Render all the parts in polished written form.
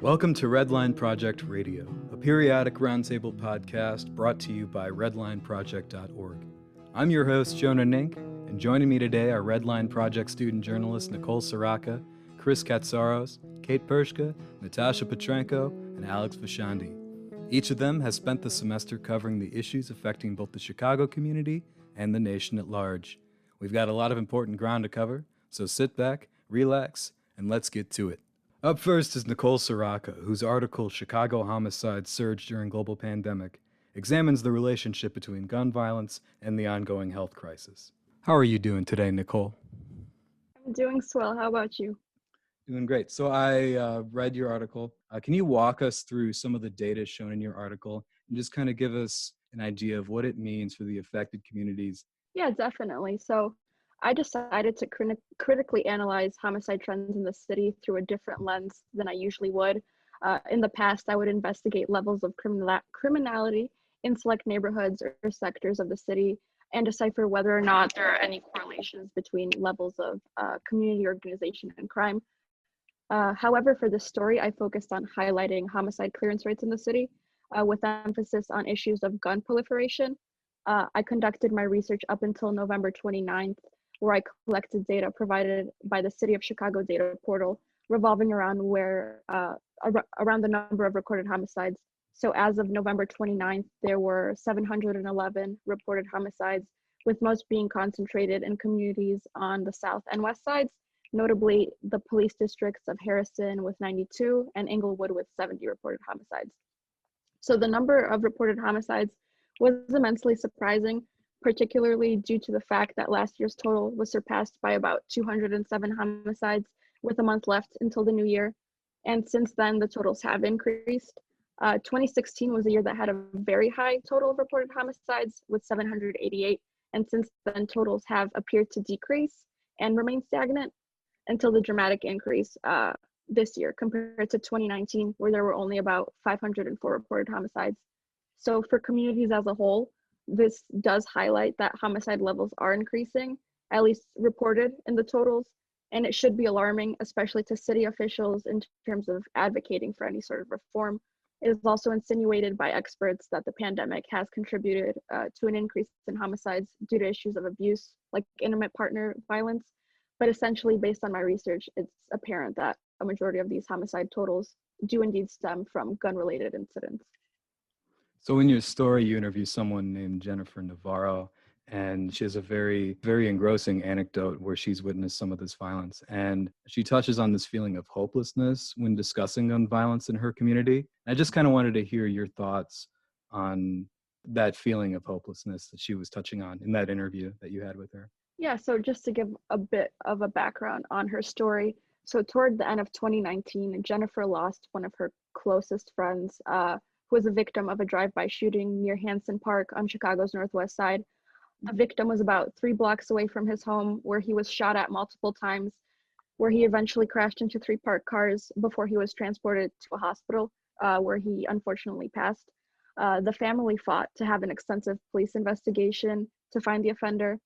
Welcome to Redline Project Radio, a periodic roundtable podcast brought to you by redlineproject.org. I'm your host, Jonah Nink, and joining me today are Redline Project student journalists Nicole Soraka, Chris Katsaros, Kate Pershka, Natasha Petrenko, and Alex Vashandi. Each of them has spent the semester covering the issues affecting both the Chicago community and the nation at large. We've got a lot of important ground to cover, so sit back, relax, and let's get to it. Up first is Nicole Soraka, whose article Chicago Homicide Surge During Global Pandemic examines the relationship between gun violence and the ongoing health crisis. How are you doing today, Nicole? I'm doing swell. How about you? Doing great. So I read your article. Can you walk us through some of the data shown in your article and just kind of give us an idea of what it means for the affected communities? Yeah, definitely. So I decided to critically analyze homicide trends in the city through a different lens than I usually would. In the past, I would investigate levels of criminality in select neighborhoods or sectors of the city and decipher whether or not there are any correlations between levels of community organization and crime. However, for this story, I focused on highlighting homicide clearance rates in the city with emphasis on issues of gun proliferation. I conducted my research up until November 29th, where I collected data provided by the City of Chicago data portal revolving around around the number of recorded homicides. So as of November 29th, there were 711 reported homicides, with most being concentrated in communities on the south and west sides, notably the police districts of Harrison with 92 and Inglewood with 70 reported homicides. So the number of reported homicides was immensely surprising, particularly due to the fact that last year's total was surpassed by about 207 homicides with a month left until the new year. And since then, the totals have increased. 2016 was a year that had a very high total of reported homicides with 788. And since then, totals have appeared to decrease and remain stagnant until the dramatic increase this year compared to 2019, where there were only about 504 reported homicides. So for communities as a whole, this does highlight that homicide levels are increasing, at least reported in the totals, and it should be alarming, especially to city officials in terms of advocating for any sort of reform. It is also insinuated by experts that the pandemic has contributed to an increase in homicides due to issues of abuse, like intimate partner violence. But essentially, based on my research, it's apparent that a majority of these homicide totals do indeed stem from gun-related incidents. So in your story, you interview someone named Jennifer Navarro, and she has a very, very engrossing anecdote where she's witnessed some of this violence. And she touches on this feeling of hopelessness when discussing gun violence in her community. I just kind of wanted to hear your thoughts on that feeling of hopelessness that she was touching on in that interview that you had with her. Yeah, so just to give a bit of a background on her story. So toward the end of 2019, Jennifer lost one of her closest friends, who was a victim of a drive-by shooting near Hanson Park on Chicago's northwest side. The victim was about 3 blocks away from his home, where he was shot at multiple times, where he eventually crashed into 3 parked cars before he was transported to a hospital, where he unfortunately passed. The family fought to have an extensive police investigation to find the offender,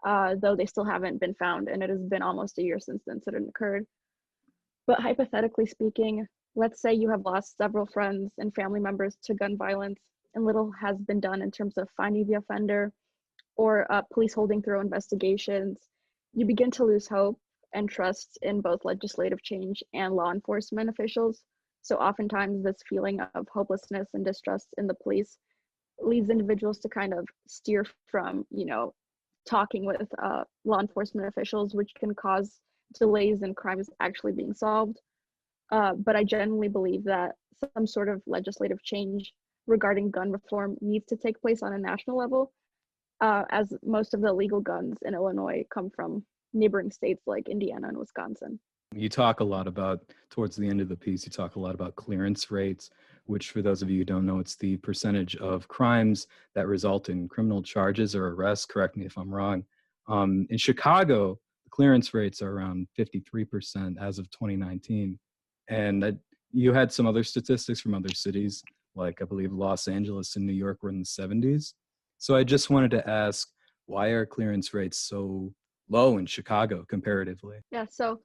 though they still haven't been found, and it has been almost a year since the incident occurred. But hypothetically speaking, let's say you have lost several friends and family members to gun violence, and little has been done in terms of finding the offender or police holding through investigations. You begin to lose hope and trust in both legislative change and law enforcement officials. So oftentimes this feeling of hopelessness and distrust in the police leads individuals to kind of steer from, talking with law enforcement officials, which can cause delays in crimes actually being solved. But I genuinely believe that some sort of legislative change regarding gun reform needs to take place on a national level, as most of the illegal guns in Illinois come from neighboring states like Indiana and Wisconsin. You talk a lot about, towards the end of the piece, you talk a lot about clearance rates, which for those of you who don't know, it's the percentage of crimes that result in criminal charges or arrests. Correct me if I'm wrong. In Chicago, the clearance rates are around 53% as of 2019. And you had some other statistics from other cities, like I believe Los Angeles and New York were in the 70s. So I just wanted to ask, why are clearance rates so low in Chicago comparatively? Yeah, so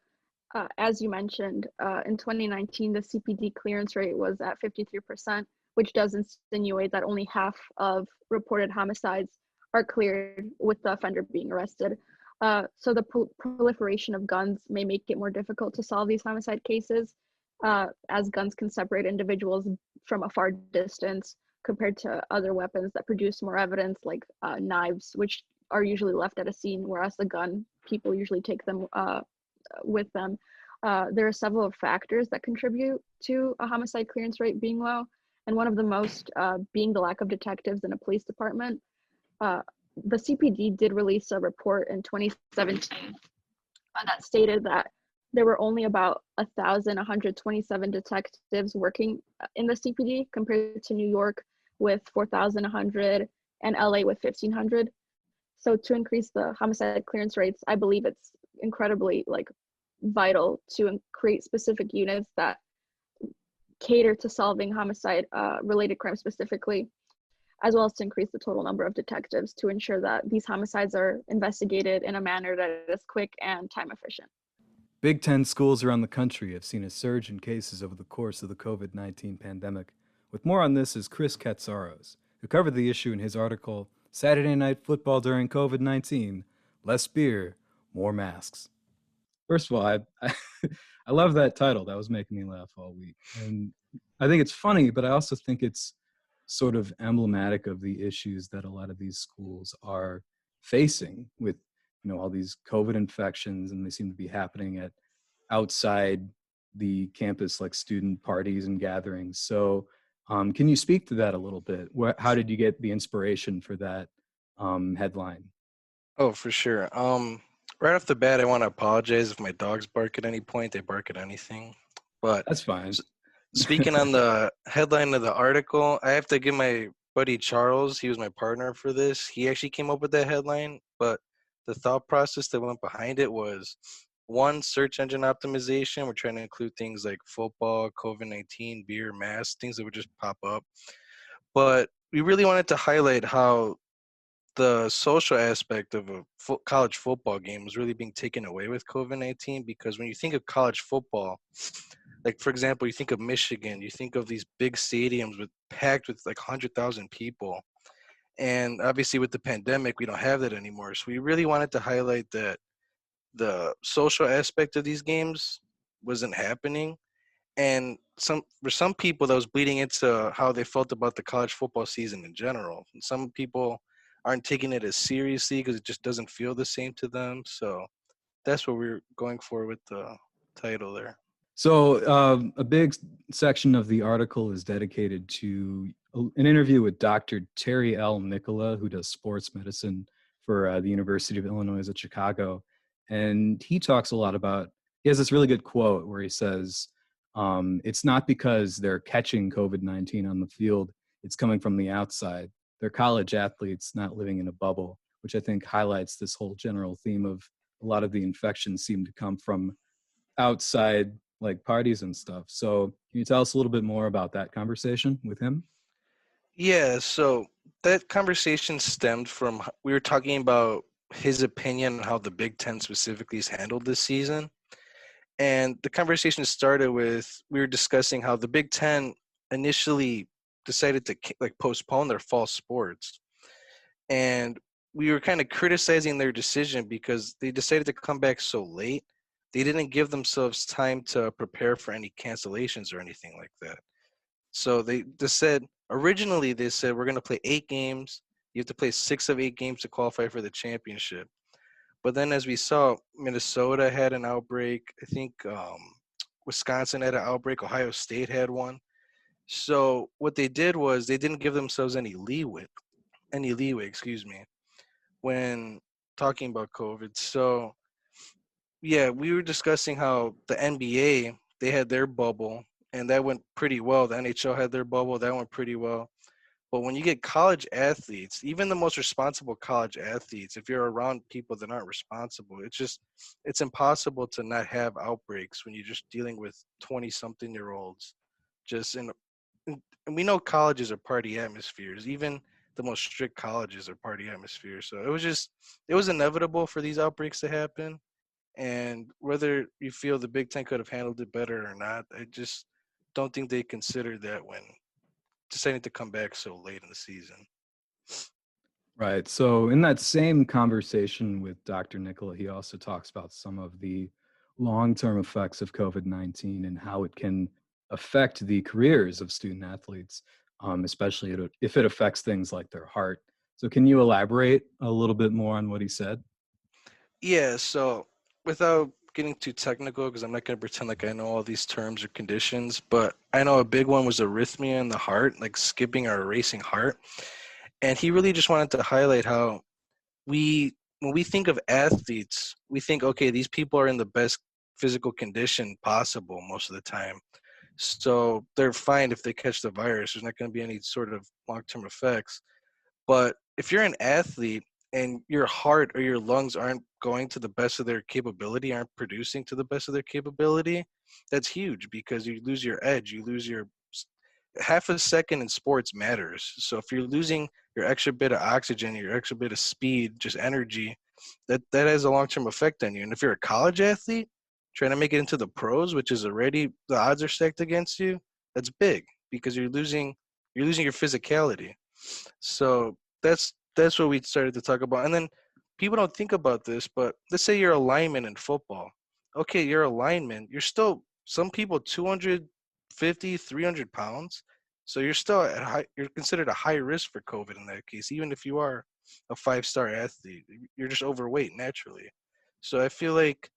As you mentioned, in 2019, the CPD clearance rate was at 53%, which does insinuate that only half of reported homicides are cleared with the offender being arrested. So the proliferation of guns may make it more difficult to solve these homicide cases, as guns can separate individuals from a far distance compared to other weapons that produce more evidence, like knives, which are usually left at a scene, whereas the gun, people usually take them with them. There are several factors that contribute to a homicide clearance rate being low, and one of the most being the lack of detectives in a police department. The CPD did release a report in 2017 that stated that there were only about 1,127 detectives working in the CPD compared to New York with 4,100 and LA with 1,500. So to increase the homicide clearance rates, I believe it's incredibly vital to create specific units that cater to solving homicide related crimes specifically, as well as to increase the total number of detectives to ensure that these homicides are investigated in a manner that is quick and time efficient. Big Ten schools around the country have seen a surge in cases over the course of the COVID-19 pandemic. With more on this is Chris Katsaros, who covered the issue in his article, Saturday Night Football During COVID-19, Less Beer, More Masks. First of all, I love that title. That was making me laugh all week. And I think it's funny, but I also think it's sort of emblematic of the issues that a lot of these schools are facing with, all these COVID infections, and they seem to be happening at outside the campus, like student parties and gatherings. So can you speak to that a little bit? How did you get the inspiration for that headline? Oh, for sure. Right off the bat, I want to apologize if my dogs bark at any point. They bark at anything. But That's fine. s- speaking on the headline of the article, I have to give my buddy Charles, he was my partner for this. He actually came up with that headline, but the thought process that went behind it was one, search engine optimization. We're trying to include things like football, COVID-19, beer, masks, things that would just pop up. But we really wanted to highlight how the social aspect of a college football game is really being taken away with COVID-19, because when you think of college football, like for example, you think of Michigan, you think of these big stadiums with packed with like 100,000 people. And obviously with the pandemic, we don't have that anymore. So we really wanted to highlight that the social aspect of these games wasn't happening. And for some people that was bleeding into how they felt about the college football season in general. Some people aren't taking it as seriously because it just doesn't feel the same to them. So that's what we're going for with the title there. So a big section of the article is dedicated to an interview with Dr. Terry L. Nicola, who does sports medicine for the University of Illinois at Chicago. And he talks a lot about, he has this really good quote where he says, it's not because they're catching COVID-19 on the field, it's coming from the outside. They're college athletes not living in a bubble, which I think highlights this whole general theme of a lot of the infections seem to come from outside, like parties and stuff. So can you tell us a little bit more about that conversation with him? Yeah, so that conversation stemmed from we were talking about his opinion on how the Big Ten specifically is handled this season. And the conversation started with we were discussing how the Big Ten initially decided to postpone their fall sports, and we were kind of criticizing their decision because they decided to come back so late. They didn't give themselves time to prepare for any cancellations or anything like that. So they just said originally they said we're going to play 8 games. You have to play 6 of 8 games to qualify for the championship. But then, as we saw, Minnesota had an outbreak. I think Wisconsin had an outbreak. Ohio State had one. So what they did was they didn't give themselves any leeway, excuse me, when talking about COVID. So yeah, we were discussing how the NBA they had their bubble and that went pretty well. The NHL had their bubble, that went pretty well. But when you get college athletes, even the most responsible college athletes, if you're around people that aren't responsible, it's impossible to not have outbreaks when you're just dealing with 20-something-year-olds. Just in, and we know colleges are party atmospheres. Even the most strict colleges are party atmospheres. So it was inevitable for these outbreaks to happen. And whether you feel the Big Ten could have handled it better or not, I just don't think they considered that when deciding to come back so late in the season. Right. So in that same conversation with Dr. Nicola, he also talks about some of the long-term effects of COVID-19 and how it can affect the careers of student athletes, especially if it affects things like their heart. So can you elaborate a little bit more on what he said? Yeah, so without getting too technical, because I'm not going to pretend like I know all these terms or conditions, but I know a big one was arrhythmia in the heart, like skipping or racing heart. And he really just wanted to highlight how when we think of athletes, we think, okay, these people are in the best physical condition possible most of the time. So they're fine if they catch the virus. There's not going to be any sort of long-term effects. But if you're an athlete and your heart or your lungs aren't going to the best of their capability, aren't producing to the best of their capability, that's huge because you lose your edge. You lose your half a second in sports matters. So if you're losing your extra bit of oxygen, your extra bit of speed, just energy, that has a long-term effect on you. And if you're a college athlete trying to make it into the pros, which is already the odds are stacked against you, that's big because you're losing your physicality. So that's what we started to talk about. And then people don't think about this, but let's say you're a lineman in football. Okay, you're a lineman. You're still some people 250, 300 pounds. So you're still at high, you're considered a high risk for COVID in that case, even if you are a five-star athlete. You're just overweight naturally. So I feel like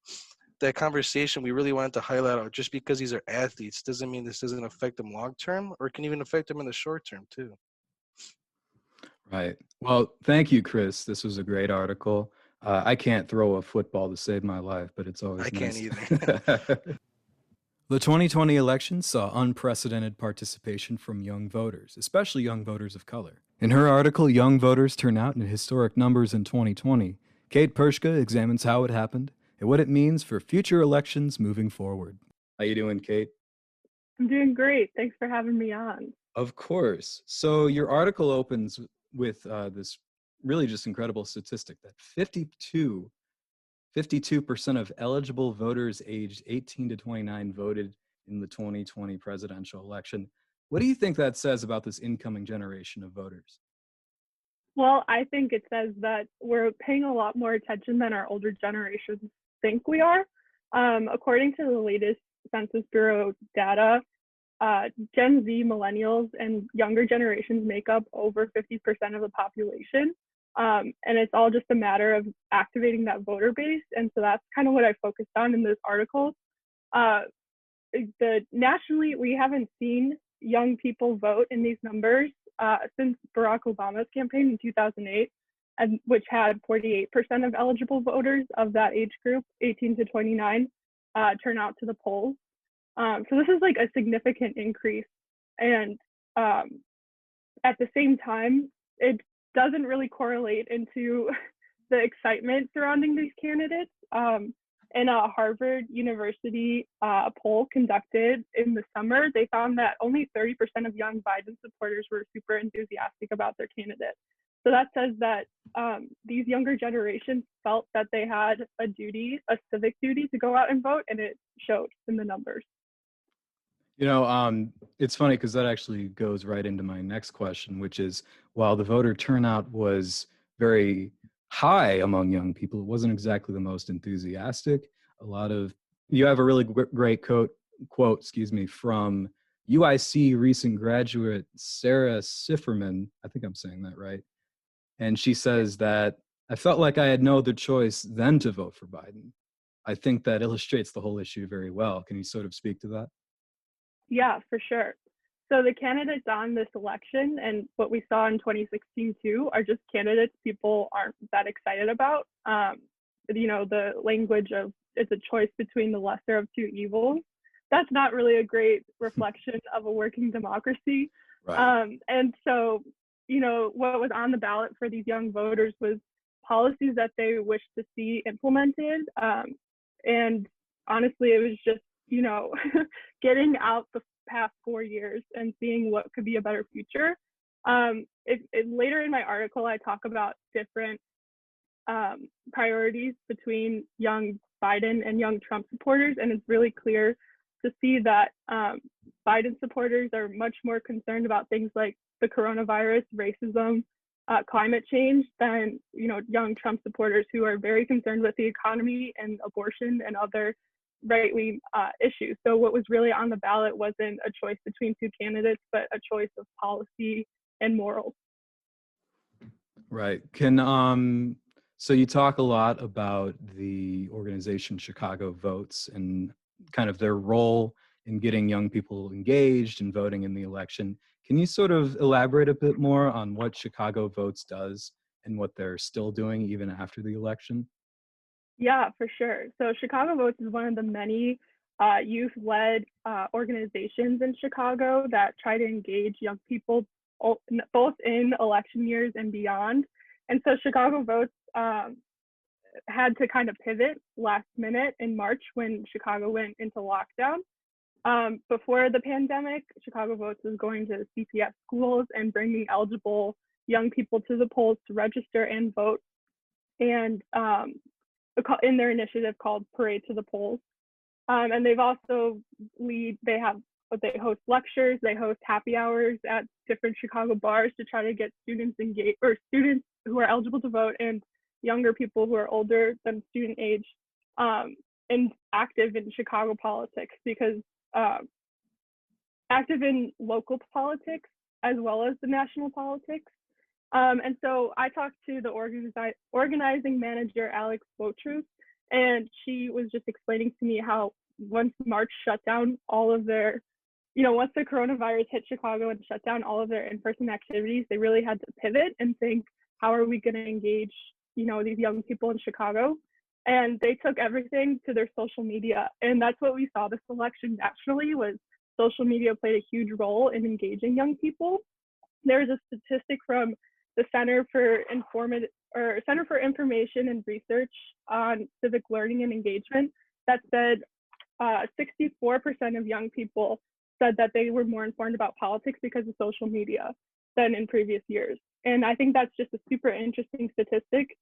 that conversation we really wanted to highlight out just because these are athletes doesn't mean this doesn't affect them long term or can even affect them in the short term too. Right. Well, thank you, Chris. This was a great article. I can't throw a football to save my life, but it's I always can't nice. either. The 2020 election saw unprecedented participation from young voters, especially young voters of color. In her article, Young Voters Turn Out in Historic Numbers in 2020, Kate Pershka examines how it happened and what it means for future elections moving forward. How you doing, Kate? I'm doing great. Thanks for having me on. Of course. So your article opens with this really just incredible statistic that 52% of eligible voters aged 18 to 29 voted in the 2020 presidential election. What do you think that says about this incoming generation of voters? Well, I think it says that we're paying a lot more attention than our older generations think we are. According to the latest Census Bureau data, Gen Z, millennials, and younger generations make up over 50% of the population. And it's all just a matter of activating that voter base. And so that's kind of what I focused on in this article. Nationally, we haven't seen young people vote in these numbers since Barack Obama's campaign in 2008, and which had 48% of eligible voters of that age group, 18 to 29, turn out to the polls. So this is like a significant increase. And at the same time, it doesn't really correlate into the excitement surrounding these candidates. In a Harvard University poll conducted in the summer, they found that only 30% of young Biden supporters were super enthusiastic about their candidate. So that says that these younger generations felt that they had a duty, a civic duty to go out and vote, and it showed in the numbers. You know, it's funny because that actually goes right into my next question, which is while the voter turnout was very high among young people, it wasn't exactly the most enthusiastic. You have a really great quote, from UIC recent graduate Sarah Sifferman. I think I'm saying that right. And she says that I felt like I had no other choice than to vote for Biden. I think that illustrates the whole issue very well. Can you sort of speak to that? Yeah, for sure. So the candidates on this election and what we saw in 2016 too are just candidates people aren't that excited about. The language of it's a choice between the lesser of two evils. That's not really a great reflection of a working democracy. Right. And so, what was on the ballot for these young voters was policies that they wished to see implemented. And honestly, it was just getting out the past 4 years and seeing what could be a better future. Later in my article, I talk about different priorities between young Biden and young Trump supporters, and it's really clear to see that Biden supporters are much more concerned about things like the coronavirus, racism, climate change than young Trump supporters who are very concerned with the economy and abortion and other right-wing issues. So what was really on the ballot wasn't a choice between two candidates, but a choice of policy and morals. Right. So you talk a lot about the organization Chicago Votes and kind of their role in getting young people engaged and voting in the election. Can you sort of elaborate a bit more on what Chicago Votes does and what they're still doing even after the election? Yeah, for sure. So Chicago Votes is one of the many youth-led organizations in Chicago that try to engage young people both in election years and beyond. And so Chicago Votes had to kind of pivot last minute in March when Chicago went into lockdown. Before the pandemic, Chicago Votes was going to CPS schools and bringing eligible young people to the polls to register and vote, and in their initiative called Parade to the Polls. And they've also they host lectures, they host happy hours at different Chicago bars to try to get students engaged, or students who are eligible to vote and younger people who are older than student age, and active in Chicago politics, because active in local politics as well as the national politics. And so I talked to the organizing manager, Alex Botrus, and she was just explaining to me how once March shut down all of their, once the coronavirus hit Chicago and shut down all of their in-person activities, they really had to pivot and think, how are we going to engage, these young people in Chicago? And they took everything to their social media. And that's what we saw this election naturally was social media played a huge role in engaging young people. There's a statistic from the Center for Information and Research on Civic Learning and Engagement that said 64% of young people said that they were more informed about politics because of social media than in previous years. And I think that's just a super interesting statistic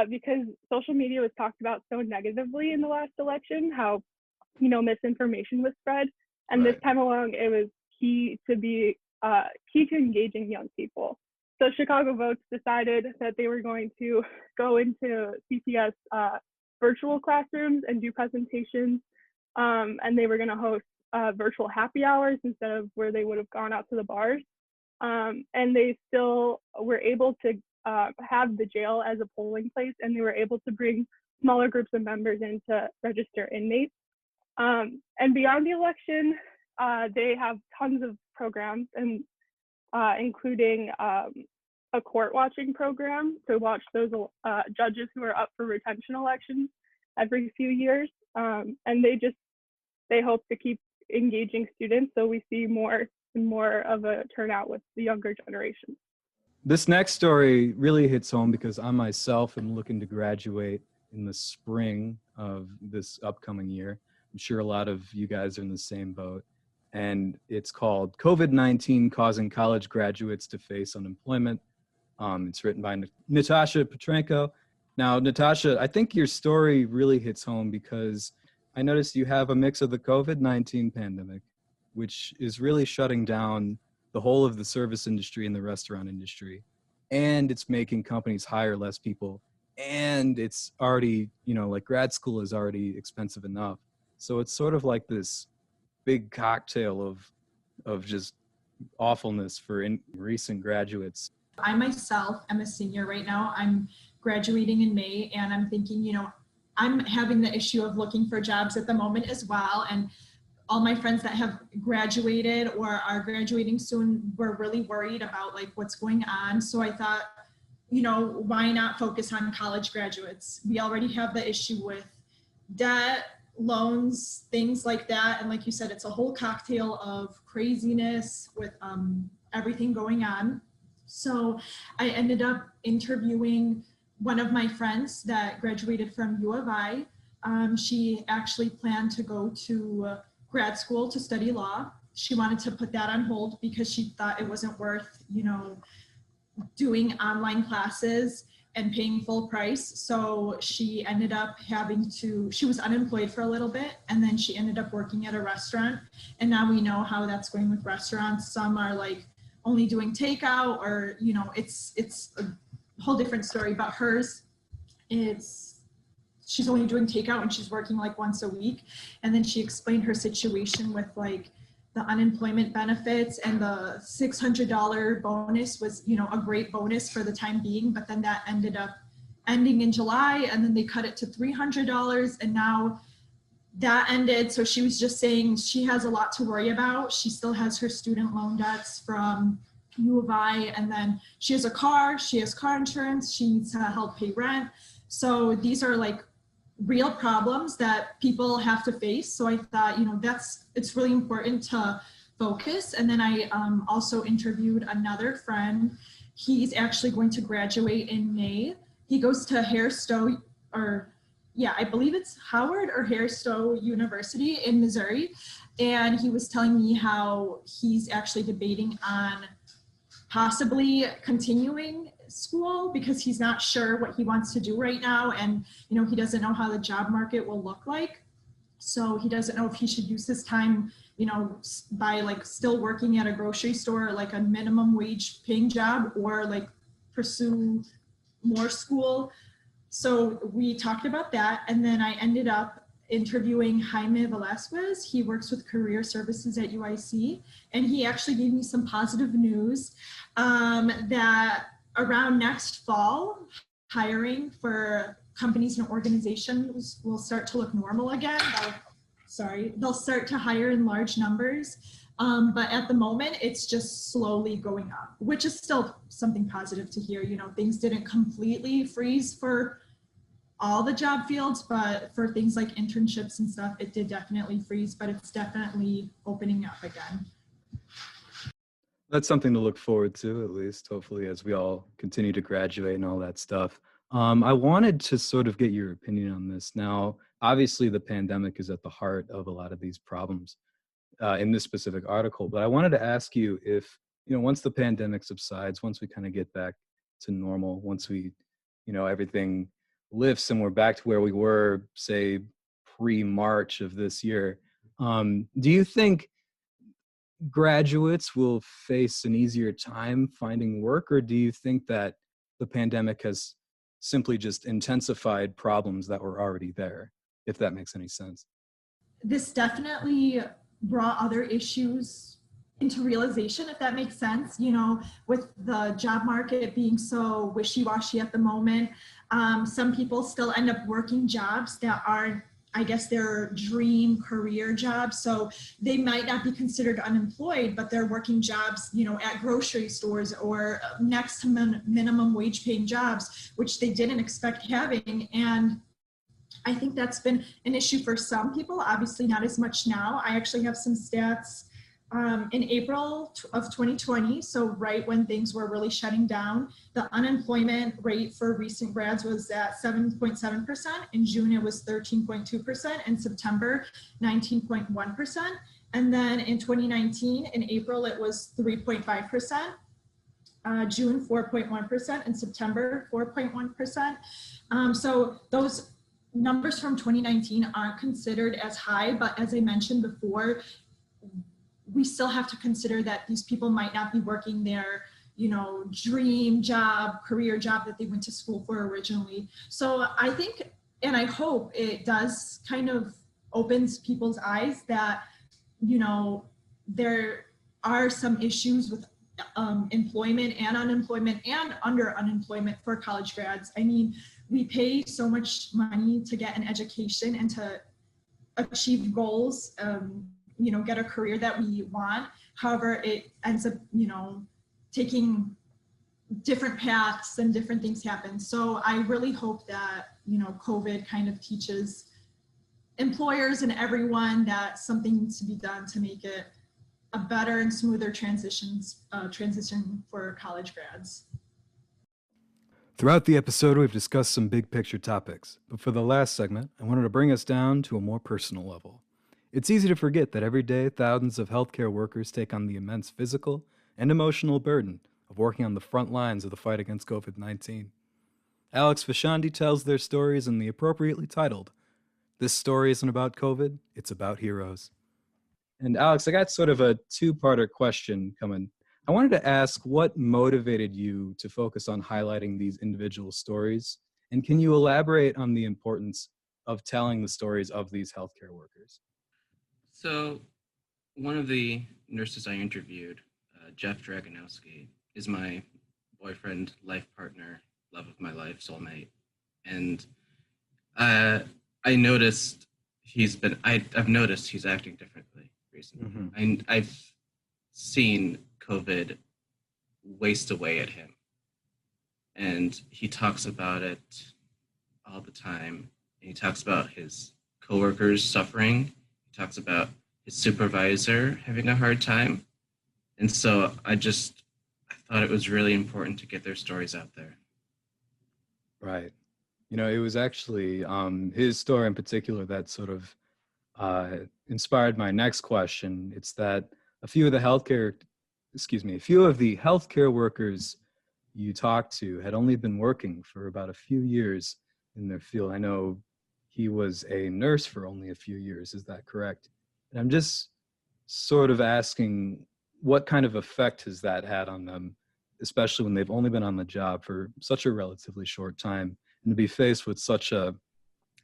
because social media was talked about so negatively in the last election, how, misinformation was spread. And This time along, it was key to engaging young people. So Chicago Votes decided that they were going to go into CPS virtual classrooms and do presentations, and they were going to host virtual happy hours instead of where they would have gone out to the bars. And they still were able to have the jail as a polling place, and they were able to bring smaller groups of members in to register inmates. And beyond the election, they have tons of programs, and including a court watching program to watch those judges who are up for retention elections every few years. And they hope to keep engaging students so we see more and more of a turnout with the younger generation. This next story really hits home because I myself am looking to graduate in the spring of this upcoming year. I'm sure a lot of you guys are in the same boat. And it's called COVID-19 Causing College Graduates to Face Unemployment. It's written by Natasha Petrenko. Now, Natasha, I think your story really hits home because I noticed you have a mix of the COVID-19 pandemic, which is really shutting down the whole of the service industry and the restaurant industry. And it's making companies hire less people. And it's already, like grad school is already expensive enough. So it's sort of like this big cocktail of just awfulness for recent graduates. I myself am a senior right now. I'm graduating in May, and I'm thinking, I'm having the issue of looking for jobs at the moment as well. And all my friends that have graduated or are graduating soon were really worried about like what's going on. So I thought, why not focus on college graduates? We already have the issue with debt, loans, things like that. And like you said, it's a whole cocktail of craziness with everything going on. So I ended up interviewing one of my friends that graduated from U of I. She actually planned to go to grad school to study law. She wanted to put that on hold because she thought it wasn't worth, doing online classes and paying full price. So she ended up she was unemployed for a little bit, and then she ended up working at a restaurant. And now we know how that's going with restaurants. Some are like only doing takeout, or, you know, it's a whole different story. But hers, she's only doing takeout and she's working like once a week. And then she explained her situation with like the unemployment benefits, and the $600 bonus was, you know, a great bonus for the time being, but then that ended up ending in July, and then they cut it to $300, and now that ended. So she was just saying she has a lot to worry about. She still has her student loan debts from U of I, and then she has car insurance, she needs to help pay rent. So these are like real problems that people have to face. So I thought, you know, it's really important to focus. And then I also interviewed another friend. He's actually going to graduate in May. He goes to I believe it's Howard or Hairstow University in Missouri. And he was telling me how he's actually debating on possibly continuing school because he's not sure what he wants to do right now, and you know, he doesn't know how the job market will look like. So he doesn't know if he should use his time, you know, by like still working at a grocery store, like a minimum wage paying job, or like pursue more school. So we talked about that, and then I ended up interviewing Jaime Velasquez. He works with career services at UIC, and he actually gave me some positive news that around next fall, hiring for companies and organizations will start to look normal again. They'll start to hire in large numbers. But at the moment, it's just slowly going up, which is still something positive to hear. You know, things didn't completely freeze for all the job fields, but for things like internships and stuff, it did definitely freeze, but it's definitely opening up again. That's something to look forward to, at least, hopefully, as we all continue to graduate and all that stuff. I wanted to sort of get your opinion on this. Now, obviously, the pandemic is at the heart of a lot of these problems in this specific article, but I wanted to ask you if, you know, once the pandemic subsides, once we kind of get back to normal, once we, you know, everything lifts and we're back to where we were, say, pre-March of this year, do you think graduates will face an easier time finding work, or do you think that the pandemic has simply just intensified problems that were already there, if that makes any sense? This definitely brought other issues into realization, if that makes sense. You know, with the job market being so wishy-washy at the moment, some people still end up working jobs that aren't, I guess, their dream career jobs. So they might not be considered unemployed, but they're working jobs, you know, at grocery stores or next to minimum wage paying jobs, which they didn't expect having. And I think that's been an issue for some people, obviously not as much now. I actually have some stats in April of 2020, so right when things were really shutting down, the unemployment rate for recent grads was at 7.7%. In June, it was 13.2%. In September, 19.1%. And then in 2019, in April, it was 3.5%. June, 4.1%. In September, 4.1%. So those numbers from 2019 aren't considered as high, but as I mentioned before, we still have to consider that these people might not be working their, you know, dream job, career job that they went to school for originally. So I think, and I hope it does kind of opens people's eyes that, you know, there are some issues with employment and unemployment and under unemployment for college grads. I mean, we pay so much money to get an education and to achieve goals, you know, get a career that we want. However, it ends up, you know, taking different paths and different things happen. So I really hope that, you know, COVID kind of teaches employers and everyone that something needs to be done to make it a better and smoother transition for college grads. Throughout the episode, we've discussed some big picture topics, but for the last segment, I wanted to bring us down to a more personal level. It's easy to forget that every day thousands of healthcare workers take on the immense physical and emotional burden of working on the front lines of the fight against COVID-19. Alex Vashandi tells their stories in the appropriately titled, "This Story Isn't About COVID, It's About Heroes." And Alex, I got sort of a two-parter question coming. I wanted to ask what motivated you to focus on highlighting these individual stories? And can you elaborate on the importance of telling the stories of these healthcare workers? So, one of the nurses I interviewed, Jeff Dragonowski, is my boyfriend, life partner, love of my life, soulmate. And I noticed I've noticed he's acting differently recently. Mm-hmm. I've seen COVID waste away at him. And he talks about it all the time. He talks about his coworkers suffering. He talks about his supervisor having a hard time. And so I thought it was really important to get their stories out there. Right. You know, it was actually his story in particular that sort of inspired my next question. It's that a few of the healthcare workers you talked to had only been working for about a few years in their field. I know he was a nurse for only a few years. Is that correct? And I'm just sort of asking, what kind of effect has that had on them, especially when they've only been on the job for such a relatively short time, and to be faced with such a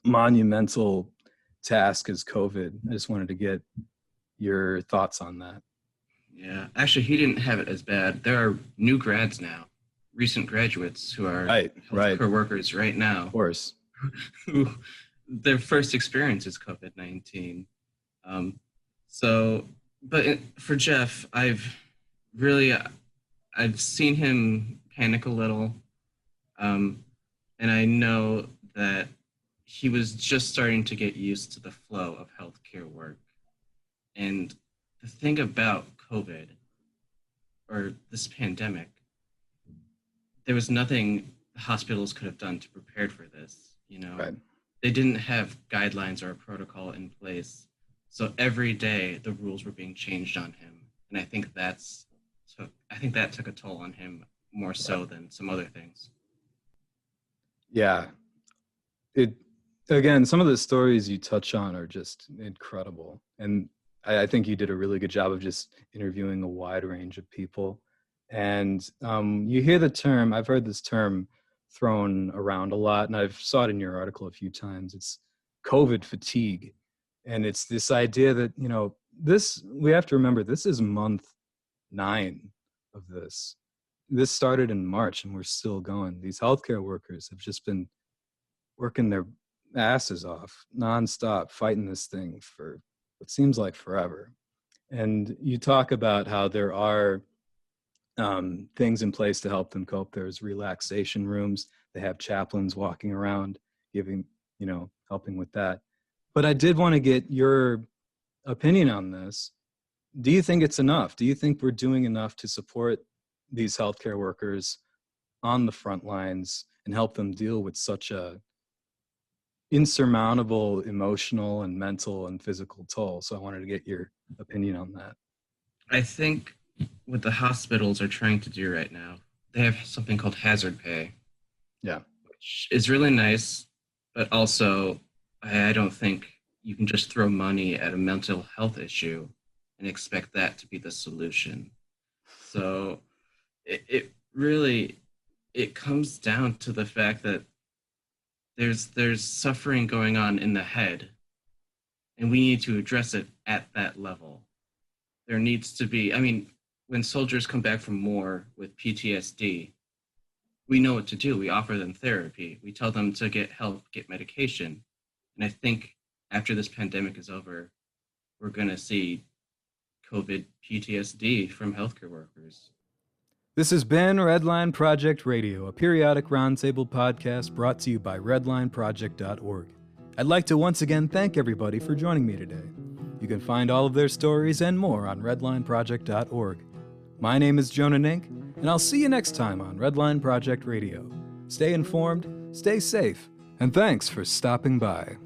monumental task as COVID? I just wanted to get your thoughts on that. Yeah, actually, he didn't have it as bad. There are new grads now, recent graduates who are healthcare workers right now. Of course. Who their first experience is COVID-19. But for Jeff, I've seen him panic a little. And I know that he was just starting to get used to the flow of healthcare work. And the thing about COVID, or this pandemic, there was nothing the hospitals could have done to prepare for this. You know, Right. They didn't have guidelines or a protocol in place. So every day the rules were being changed on him. And I think that took a toll on him more so than some other things. Yeah. Again, some of the stories you touch on are just incredible. And I think you did a really good job of just interviewing a wide range of people. And you hear the term, I've heard this term thrown around a lot, and I've saw it in your article a few times. It's COVID fatigue. And it's this idea that, you know, we have to remember, this is month 9 of this. This started in March and we're still going. These healthcare workers have just been working their asses off nonstop, fighting this thing for what seems like forever. And you talk about how there are things in place to help them cope. There's relaxation rooms. They have chaplains walking around, helping with that. But I did want to get your opinion on this. Do you think it's enough? Do you think we're doing enough to support these healthcare workers on the front lines and help them deal with such a insurmountable emotional and mental and physical toll? So I wanted to get your opinion on that. I think what the hospitals are trying to do right now, they have something called hazard pay. Yeah. Which is really nice, but also I don't think you can just throw money at a mental health issue and expect that to be the solution. So it really comes down to the fact that there's suffering going on in the head, and we need to address it at that level. There needs to be, when soldiers come back from war with PTSD, we know what to do. We offer them therapy. We tell them to get help, get medication. And I think after this pandemic is over, we're going to see COVID PTSD from healthcare workers. This has been Redline Project Radio, a periodic roundtable podcast brought to you by redlineproject.org. I'd like to once again thank everybody for joining me today. You can find all of their stories and more on redlineproject.org. My name is Jonah Nink, and I'll see you next time on Redline Project Radio. Stay informed, stay safe, and thanks for stopping by.